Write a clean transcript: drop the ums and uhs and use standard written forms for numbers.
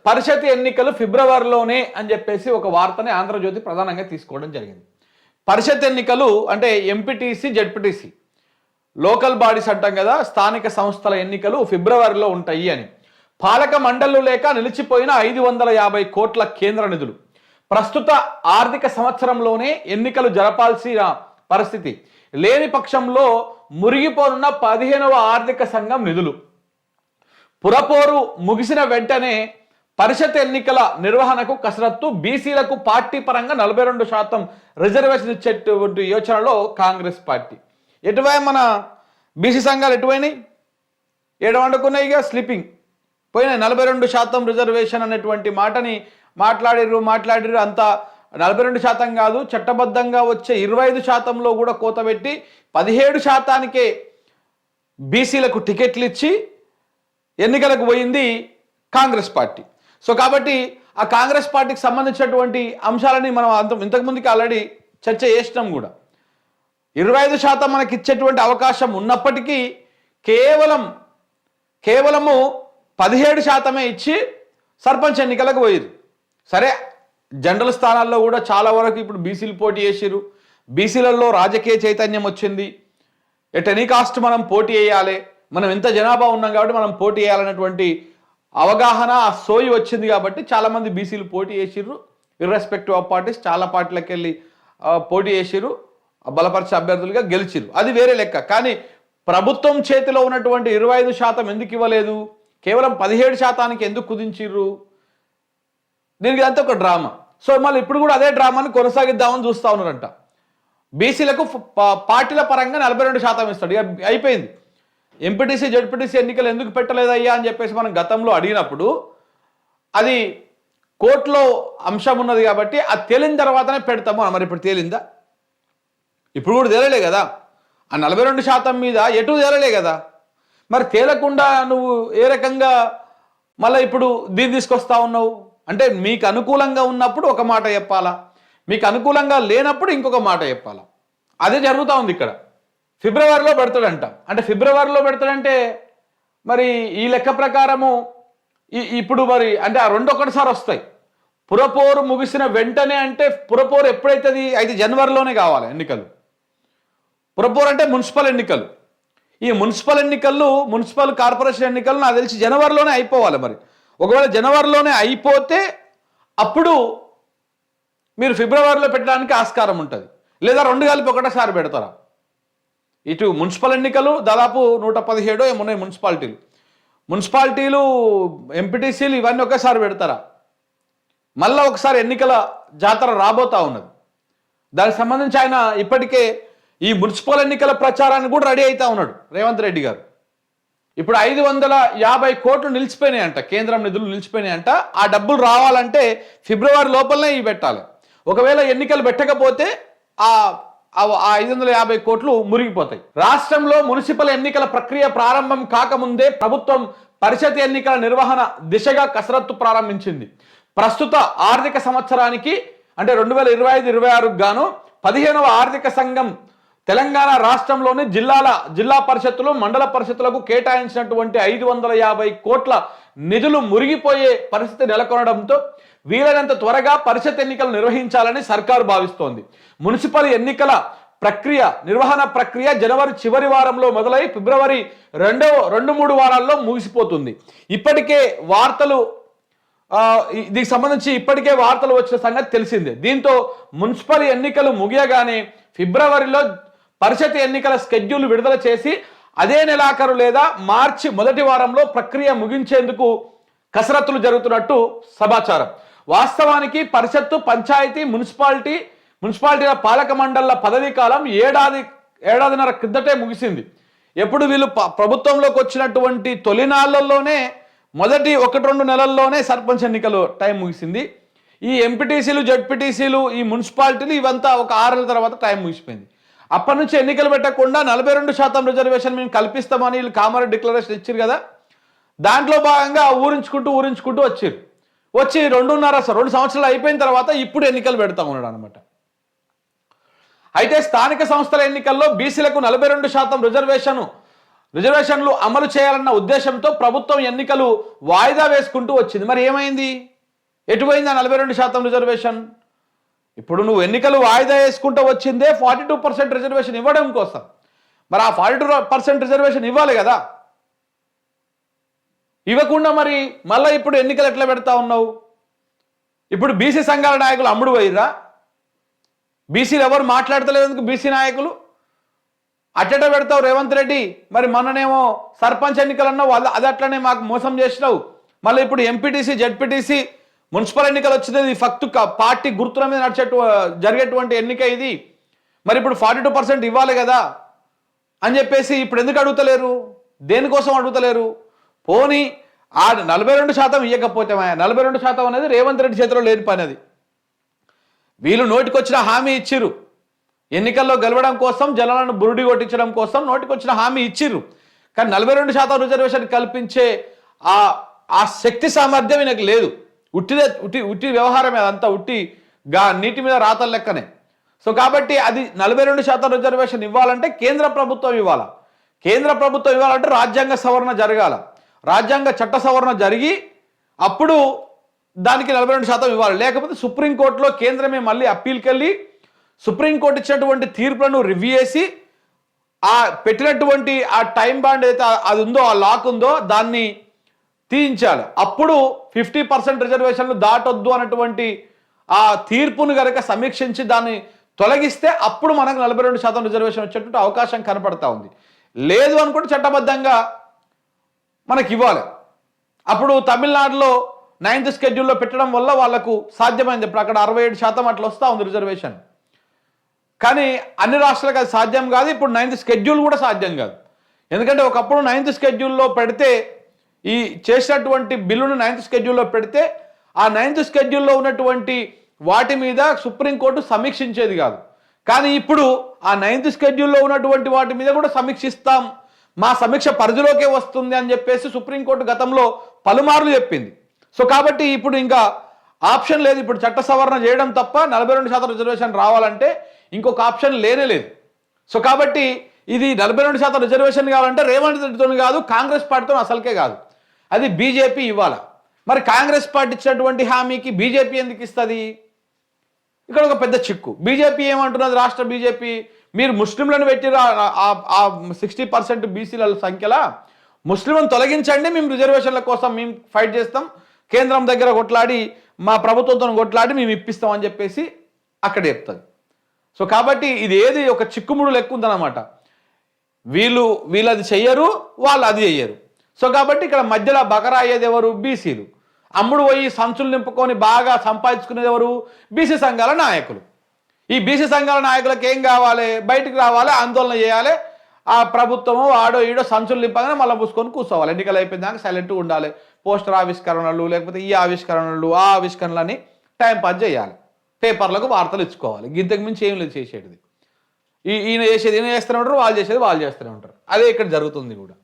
పరిషత్ ఎన్నికలు ఫిబ్రవరిలోనే అని చెప్పేసి ఒక వార్తని ఆంధ్రజ్యోతి ప్రధానంగా తీసుకోవడం జరిగింది. పరిషత్ ఎన్నికలు అంటే ఎంపీటీసీ, జెడ్పీటీసీ, లోకల్ బాడీస్ అంటాం కదా, స్థానిక సంస్థల ఎన్నికలు ఫిబ్రవరిలో ఉంటాయి అని. పాలక మండళ్ళు లేక నిలిచిపోయిన 550 కోట్ల కేంద్ర నిధులు ప్రస్తుత ఆర్థిక సంవత్సరంలోనే ఎన్నికలు జరపాల్సిన పరిస్థితి లేని పక్షంలో మురిగిపోనున్న 15వ ఆర్థిక సంఘం నిధులు. పురపోరు ముగిసిన వెంటనే పరిషత్ ఎన్నికల నిర్వహణకు కసరత్తు. బీసీలకు పార్టీ పరంగా 42% రిజర్వేషన్ ఇచ్చేటువంటి యోచనలో కాంగ్రెస్ పార్టీ. ఎటువై మన బీసీ సంఘాలు ఎటువైనాయి, ఏడవండుకున్నాయిగా, స్లీపింగ్ పోయినాయి. 42% రిజర్వేషన్ అనేటువంటి మాటని మాట్లాడిర్రు. అంతా 42% కాదు, చట్టబద్ధంగా వచ్చే 25%లో కూడా కోత పెట్టి 17%కే బీసీలకు టికెట్లు ఇచ్చి ఎన్నికలకు పోయింది కాంగ్రెస్ పార్టీ. సో కాబట్టి ఆ కాంగ్రెస్ పార్టీకి సంబంధించినటువంటి అంశాలని మనం ఇంతకుముందుకి ఆల్రెడీ చర్చ చేసినాం కూడా. 25% మనకి ఇచ్చేటువంటి అవకాశం ఉన్నప్పటికీ కేవలము 17% ఇచ్చి సర్పంచ్ ఎన్నికలకు పోయారు. సరే, జనరల్ స్థానాల్లో కూడా చాలా వరకు ఇప్పుడు బీసీలు పోటీ చేసిరు. బీసీలలో రాజకీయ చైతన్యం వచ్చింది. ఎట్ ఎనీ కాస్ట్ మనం పోటీ చేయాలి, మనం ఎంత జనాభా ఉన్నాం కాబట్టి మనం పోటీ చేయాలనేటువంటి అవగాహన, ఆ సోయి వచ్చింది కాబట్టి చాలామంది బీసీలు పోటీ చేసిర్రు. ఇర్రెస్పెక్టివ్ ఆఫ్ పార్టీస్ చాలా పార్టీలకు వెళ్ళి పోటీ చేసిర్రు, బలపరిచే అభ్యర్థులుగా గెలిచిర్రు. అది వేరే లెక్క. కానీ ప్రభుత్వం చేతిలో ఉన్నటువంటి 25% ఎందుకు ఇవ్వలేదు, కేవలం 17%కి ఎందుకు కుదించిర్రు? దీనికి అంతా ఒక డ్రామా. సో మళ్ళీ ఇప్పుడు కూడా అదే డ్రామాని కొనసాగిద్దామని చూస్తూ ఉన్నారంట. బీసీలకు పార్టీల పరంగా 42% ఇస్తాడు, ఇక అయిపోయింది. ఎంపీటీసీ, జెడ్పీటీసీ ఎన్నికలు ఎందుకు పెట్టలేదయ్యా అని చెప్పేసి మనం గతంలో అడిగినప్పుడు అది కోర్టులో అంశం ఉన్నది కాబట్టి అది తేలిన తర్వాతనే పెడతాము. మరి ఇప్పుడు తేలిందా? ఇప్పుడు కూడా తేలలే కదా. ఆ 42% మీద ఎటు తేలలే కదా. మరి తేలకుండా నువ్వు ఏ రకంగా మళ్ళీ ఇప్పుడు దీన్ని తీసుకొస్తా ఉన్నావు అంటే, మీకు అనుకూలంగా ఉన్నప్పుడు ఒక మాట చెప్పాలా, మీకు అనుకూలంగా లేనప్పుడు ఇంకొక మాట చెప్పాలా. అదే జరుగుతూ ఉంది ఇక్కడ. ఫిబ్రవరిలో పెడతాడంట. అంటే ఫిబ్రవరిలో పెడతాడంటే మరి ఈ లెక్క ప్రకారము ఇప్పుడు మరి అంటే ఆ రెండు ఒకటిసారి వస్తాయి. పురపోరు ముగిసిన వెంటనే అంటే పురపోరు ఎప్పుడైతుంది అయితే జనవరిలోనే కావాలి ఎన్నికలు. పురపోరు అంటే మున్సిపల్ ఎన్నికలు. ఈ మున్సిపల్ ఎన్నికలు, మున్సిపల్ కార్పొరేషన్ ఎన్నికలు నాకు తెలిసి జనవరిలోనే అయిపోవాలి. మరి ఒకవేళ జనవరిలోనే అయిపోతే అప్పుడు మీరు ఫిబ్రవరిలో పెట్టడానికి ఆస్కారం ఉంటుంది. లేదా రెండు కలిపి ఒకటేసారి పెడతారా? ఇటు మున్సిపల్ ఎన్నికలు దాదాపు 117 ఏమున్నాయి మున్సిపాలిటీలు, ఎంపీటీసీలు ఇవన్నీ ఒకేసారి పెడతారా? మళ్ళీ ఒకసారి ఎన్నికల జాతర రాబోతా ఉన్నది. దానికి సంబంధించి ఆయన ఇప్పటికే ఈ మున్సిపల్ ఎన్నికల ప్రచారాన్ని కూడా రెడీ అవుతా ఉన్నాడు రేవంత్ రెడ్డి గారు. ఇప్పుడు 550 కోట్లు నిలిచిపోయినాయంట, కేంద్రం నిధులు నిలిచిపోయినాయంట. ఆ డబ్బులు రావాలంటే ఫిబ్రవరి లోపలనే ఇవి పెట్టాలి. ఒకవేళ ఎన్నికలు పెట్టకపోతే ఆ 550 కోట్లు మురిగిపోతాయి. రాష్ట్రంలో మున్సిపల్ ఎన్నికల ప్రక్రియ ప్రారంభం కాకముందే ప్రభుత్వం పరిషత్ ఎన్నికల నిర్వహణ దిశగా కసరత్తు ప్రారంభించింది. ప్రస్తుత ఆర్థిక సంవత్సరానికి అంటే 2025-26 గాను 15వ ఆర్థిక సంఘం తెలంగాణ రాష్ట్రంలోని జిల్లా పరిషత్తులు, మండల పరిషత్తులకు కేటాయించినటువంటి 550 కోట్ల నిధులు మురిగిపోయే పరిస్థితి నెలకొనడంతో వీలైనంత త్వరగా పరిషత్ ఎన్నికలు నిర్వహించాలని సర్కారు భావిస్తోంది. మున్సిపల్ ఎన్నికల నిర్వహణ ప్రక్రియ జనవరి చివరి వారంలో మొదలై ఫిబ్రవరి 2-3 వారాల్లో ముగిసిపోతుంది. ఇప్పటికే దీనికి సంబంధించి వార్తలు వచ్చిన సంగతి తెలిసిందే. దీంతో మున్సిపల్ ఎన్నికలు ముగియగానే ఫిబ్రవరిలో పరిషత్ ఎన్నికల స్కెడ్యూల్ విడుదల చేసి అదే నెలాఖరు లేదా మార్చి మొదటి వారంలో ప్రక్రియ ముగించేందుకు కసరత్తులు జరుగుతున్నట్టు సమాచారం. వాస్తవానికి పరిషత్తు, పంచాయతీ, మున్సిపాలిటీల పాలక మండళ్ల పదవీ కాలం ఏడాదిన్నర క్రిందటే ముగిసింది. ఎప్పుడు వీళ్ళు ప్రభుత్వంలోకి వచ్చినటువంటి తొలినాళ్లలోనే మొదటి 1-2 నెలల్లోనే సర్పంచ్ ఎన్నికలు టైం ముగిసింది. ఈ ఎంపీటీసీలు, జెడ్పీటీసీలు, ఈ మున్సిపాలిటీలు ఇవంతా ఒక 6 నెలల తర్వాత టైం ముగిసిపోయింది. అప్పటి నుంచి ఎన్నికలు పెట్టకుండా 42% రిజర్వేషన్ మేము కల్పిస్తామని వీళ్ళు కామారెడ్డి డిక్లరేషన్ ఇచ్చారు కదా. దాంట్లో భాగంగా ఊరించుకుంటూ వచ్చి 2 సంవత్సరాలు అయిపోయిన తర్వాత ఇప్పుడు ఎన్నికలు పెడతా ఉన్నాడు అనమాట. అయితే స్థానిక సంస్థల ఎన్నికల్లో బీసీలకు 42% రిజర్వేషన్లు అమలు చేయాలన్న ఉద్దేశంతో ప్రభుత్వం ఎన్నికలు వాయిదా వేసుకుంటూ వచ్చింది. మరి ఏమైంది? ఎటుపోయింది ఆ 42% రిజర్వేషన్? ఇప్పుడు నువ్వు ఎన్నికలు వాయిదా వేసుకుంటూ వచ్చిందే 42% రిజర్వేషన్ ఇవ్వడం కోసం. మరి ఆ 42% రిజర్వేషన్ ఇవ్వాలి కదా. ఇవ్వకుండా మరి మళ్ళీ ఇప్పుడు ఎన్నికలు ఎట్లా పెడతా ఉన్నావు? ఇప్పుడు బీసీ సంఘాల నాయకులు అమ్ముడు పోయిర్రా? బీసీలు ఎవరు మాట్లాడతలేదు ఎందుకు? బీసీ నాయకులు అట్టట పెడతావు రేవంత్ రెడ్డి. మరి మొన్ననేమో సర్పంచ్ ఎన్నికలు అన్నావు, అది అట్లనే మాకు మోసం చేసినావు. మళ్ళీ ఇప్పుడు ఎంపీటీసీ జెడ్పీటీసీ మున్సిపల్ ఎన్నికలు వచ్చింది. ఫక్తు పార్టీ గుర్తుల మీద జరిగేటువంటి ఎన్నిక ఇది. మరి ఇప్పుడు 42% ఇవ్వాలి కదా అని చెప్పేసి ఇప్పుడు ఎందుకు అడుగుతలేరు? దేనికోసం అడుగుతలేరు? పోనీ ఆ 42% ఇవ్వకపోతే 42% అనేది రేవంత్ రెడ్డి చేతిలో లేని పని. అది వీళ్ళు నోటికొచ్చిన హామీ ఇచ్చిర్రు. ఎన్నికల్లో గెలవడం కోసం, జనాలను బురుడి కొట్టించడం కోసం నోటికొచ్చిన హామీ ఇచ్చిర్రు. కానీ 42% రిజర్వేషన్ కల్పించే ఆ శక్తి సామర్థ్యం ఈయనకు లేదు. ఉట్టి వ్యవహారమే, అదంతా ఉట్టిగా నీటి మీద రాతల లెక్కనే. సో కాబట్టి అది 42% రిజర్వేషన్ ఇవ్వాలంటే కేంద్ర ప్రభుత్వం ఇవ్వాలా. కేంద్ర ప్రభుత్వం ఇవ్వాలంటే రాజ్యాంగ సవరణ జరగాల. రాజ్యాంగ చట్ట సవరణ జరిగి అప్పుడు దానికి 42% ఇవ్వాలి. లేకపోతే సుప్రీంకోర్టులో కేంద్రమే మళ్ళీ అప్పీల్కి వెళ్ళి సుప్రీంకోర్టు ఇచ్చినటువంటి తీర్పులను రివ్యూ చేసి ఆ పెట్టినటువంటి ఆ టైం బాండ్ అయితే అది ఉందో, ఆ లాక్ ఉందో దాన్ని తీయించాలి. అప్పుడు 50% రిజర్వేషన్లు దాటొద్దు అన్నటువంటి ఆ తీర్పును కనుక సమీక్షించి దాన్ని తొలగిస్తే అప్పుడు మనకు 42% రిజర్వేషన్ వచ్చేటువంటి అవకాశం కనపడతా ఉంది. లేదు అనుకుంటే చట్టబద్ధంగా మనకి ఇవ్వాలి. అప్పుడు తమిళనాడులో 9th షెడ్యూల్లో పెట్టడం వల్ల వాళ్ళకు సాధ్యమైంది. ఇప్పుడు అక్కడ 67% అట్లా వస్తూ ఉంది రిజర్వేషన్. కానీ అన్ని రాష్ట్రాలకు అది సాధ్యం కాదు. ఇప్పుడు 9th షెడ్యూల్ కూడా సాధ్యం కాదు. ఎందుకంటే ఒకప్పుడు 9th షెడ్యూల్లో పెడితే, ఈ చేసినటువంటి బిల్లును 9th షెడ్యూల్లో పెడితే ఆ 9th షెడ్యూల్లో ఉన్నటువంటి వాటి మీద సుప్రీంకోర్టు సమీక్షించేది కాదు. కానీ ఇప్పుడు ఆ 9th షెడ్యూల్లో ఉన్నటువంటి వాటి మీద కూడా సమీక్షిస్తాం, మా సమీక్ష పరిధిలోకే వస్తుంది అని చెప్పేసి సుప్రీంకోర్టు గతంలో పలుమార్లు చెప్పింది. సో కాబట్టి ఇప్పుడు ఇంకా ఆప్షన్ లేదు. ఇప్పుడు చట్ట సవరణ చేయడం తప్ప 42% రిజర్వేషన్ రావాలంటే ఇంకొక ఆప్షన్ లేనే లేదు. సో కాబట్టి ఇది 42% రిజర్వేషన్ కావాలంటే రేవంత్ రెడ్డితో కాదు, కాంగ్రెస్ పార్టీతో అసలుకే కాదు, అది బీజేపీ ఇవ్వాలి. మరి కాంగ్రెస్ పార్టీ ఇచ్చినటువంటి హామీకి బీజేపీ ఎందుకు ఇస్తుంది? ఇక్కడ ఒక పెద్ద చిక్కు. బీజేపీ ఏమంటున్నది? రాష్ట్ర బీజేపీ, మీరు ముస్లింలను పెట్టిన ఆ 60% బీసీల సంఖ్యలో ముస్లింలను తొలగించండి, మేము రిజర్వేషన్ల కోసం మేము ఫైట్ చేస్తాం, కేంద్రం దగ్గర కొట్లాడి మా ప్రభుత్వంతో కొట్లాడి మేము ఇప్పిస్తాం అని చెప్పేసి అక్కడ చెప్తుంది. సో కాబట్టి ఇది ఏది ఒక చిక్కుముడు లెక్క ఉందన్నమాట. వీళ్ళు అది చెయ్యరు, వాళ్ళు అది చెయ్యరు. సో కాబట్టి ఇక్కడ మధ్యలో బకరా అయ్యేది ఎవరు? బీసీలు. అమ్ముడు పోయి సంచులు నింపుకొని బాగా సంపాదించుకునేది ఎవరు? బీసీ సంఘాల నాయకులు. ఈ బీసీ సంఘాల నాయకులకు ఏం కావాలి? బయటకు రావాలి, ఆందోళన చేయాలి. ఆ ప్రభుత్వము ఆడో ఈడో సంచులు నింపగానే మళ్ళీ పూసుకొని కూర్చోవాలి. ఎన్నికలు అయిపోయిందాక సైలెంట్గా ఉండాలి. పోస్టర్ ఆవిష్కరణలు, లేకపోతే ఈ ఆవిష్కరణలు, ఆ ఆవిష్కరణలని టైంపాస్ చేయాలి. పేపర్లకు వార్తలు ఇచ్చుకోవాలి. ఇంతకు మించి ఏం లేదు చేసేది. ఈయన చేసేది ఈయన చేస్తూనే ఉంటారు, వాళ్ళు చేసేది వాళ్ళు చేస్తూనే ఉంటారు. అదే ఇక్కడ జరుగుతుంది కూడా.